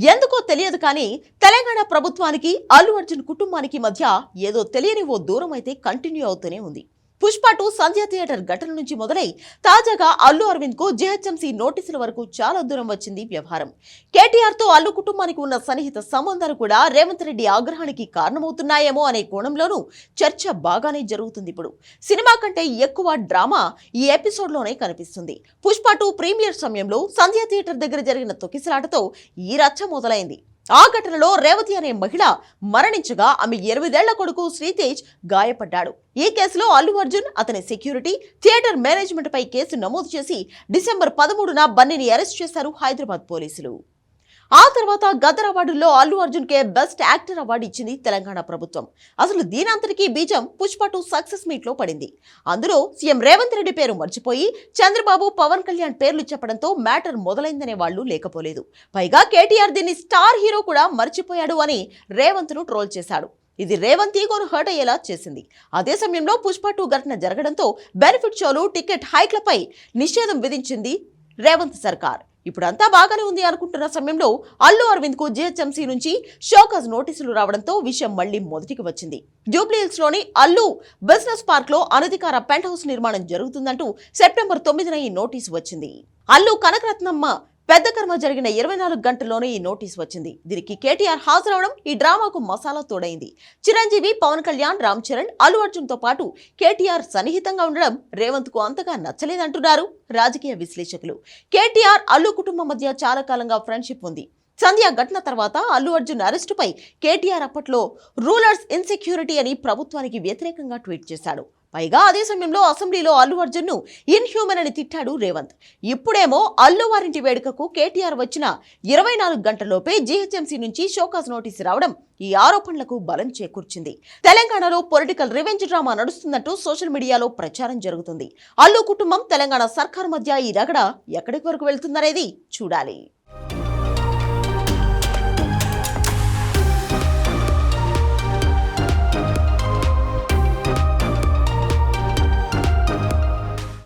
ఎందుకో తెలియదు కానీ తెలంగాణ ప్రభుత్వానికి అల్లు అర్జున్ కుటుంబానికి మధ్య ఏదో తెలియని ఓ దూరం అయితే కంటిన్యూ అవుతూనే ఉంది. పుష్ప 2 సంధ్య థియేటర్ ఘటన నుంచి మొదలై తాజాగా అల్లు అరవింద్ కు జీహెచ్ఎంసీ నోటీసుల వరకు చాలా దూరం వచ్చింది వ్యవహారం. కేటీఆర్ తో అల్లు కుటుంబానికి ఉన్న సన్నిహిత సంబంధాలు కూడా రేవంత్ రెడ్డి ఆగ్రహానికి కారణమవుతున్నాయేమో అనే కోణంలోనూ చర్చ బాగానే జరుగుతుంది. ఇప్పుడు సినిమా కంటే ఎక్కువ డ్రామా ఈ ఎపిసోడ్ లోనే కనిపిస్తుంది. పుష్ప 2 ప్రీమియర్ సమయంలో సంధ్య థియేటర్ దగ్గర జరిగిన తొక్కిసలాటతో ఈ రచ్చ మొదలైంది. ఆ ఘటనలో రేవతి అనే మహిళ మరణించగా ఆమె 8 ఏళ్ల కొడుకు శ్రీతేజ్ గాయపడ్డాడు. ఈ కేసులో అల్లు అర్జున్, అతని సెక్యూరిటీ, థియేటర్ మేనేజ్మెంట్ పై కేసు నమోదు చేసి డిసెంబర్ 13న బన్నీని అరెస్ట్ చేశారు హైదరాబాద్ పోలీసులు. ఆ తర్వాత గదర్ అవార్డుల్లో అల్లు అర్జున్ కే బెస్ట్ యాక్టర్ అవార్డు ఇచ్చింది తెలంగాణ ప్రభుత్వం. అసలు దీనంతటికీ బీజం పుష్ప 2 సక్సెస్ మీట్ లో పడింది. అందులో సీఎం రేవంత్ రెడ్డి పేరు మర్చిపోయి చంద్రబాబు, పవన్ కళ్యాణ్ పేర్లు చెప్పడంతో మ్యాటర్ మొదలైందనే వాళ్లు లేకపోలేదు. పైగా కేటీఆర్ దీన్ని స్టార్ హీరో కూడా మర్చిపోయాడు అని రేవంత్ ను ట్రోల్ చేశాడు. ఇది రేవంత్ ఈగోను హర్ట్ అయ్యేలా చేసింది. అదే సమయంలో పుష్ప 2 ఘటన జరగడంతో బెనిఫిట్ షోలు, టికెట్ హైక్లపై నిషేధం విధించింది రేవంత్ సర్కార్. ఇప్పుడంతా బాగానే ఉంది అనుకుంటున్న సమయంలో అల్లు అరవింద్ కు జీహెచ్ఎంసీ నుంచి షోకాజ్ నోటీసులు రావడంతో విషయం మళ్లీ మొదటికి వచ్చింది. జూబ్లీహిల్స్ లోని అల్లు బిజినెస్ పార్క్ లో అనధికార పెంట్ హౌస్ నిర్మాణం జరుగుతుందంటూ సెప్టెంబర్ 9న ఈ నోటీసు వచ్చింది. అల్లు కనకరత్నమ్మ పెద్ద కర్మ జరిగిన 24 గంటల్లోనే ఈ నోటీసు వచ్చింది. దీనికి కేటీఆర్ హాజరవడం ఈ డ్రామాకు మసాలా తోడైంది. చిరంజీవి, పవన్ కళ్యాణ్, రామ్ చరణ్, అల్లు అర్జున్ తో పాటు కేటీఆర్ సన్నిహితంగా ఉండడం రేవంత్ కు అంతగా నచ్చలేదంటున్నారు రాజకీయ విశ్లేషకులు. కేటీఆర్, అల్లు కుటుంబం మధ్య చాలా కాలంగా ఫ్రెండ్షిప్ ఉంది. సంధ్య ఘటన తర్వాత అల్లు అర్జున్ అరెస్టుపై కేటీఆర్ అప్పట్లో రూలర్స్ ఇన్సెక్యూరిటీ అని ప్రభుత్వానికి వ్యతిరేకంగా ట్వీట్ చేశాడు. పైగా అదే సమయంలో అసెంబ్లీలో అల్లు అర్జున్ ను ఇన్హ్యూమన్ అని తిట్టాడు రేవంత్. ఇప్పుడేమో అల్లు వారింటి వేడుకకు కేటీఆర్ వచ్చిన 24 గంటల్లోపే జీహెచ్ఎంసీ నుంచి షోకాజ్ నోటీసు రావడం ఈ ఆరోపణలకు బలం చేకూర్చింది. తెలంగాణలో పొలిటికల్ రివెంజ్ డ్రామా నడుస్తుందంటూ సోషల్ మీడియాలో ప్రచారం జరుగుతుంది. అల్లు కుటుంబం, తెలంగాణ సర్కార్ మధ్య ఈ రగడ ఎక్కడి వరకు వెళ్తుందనేది చూడాలి.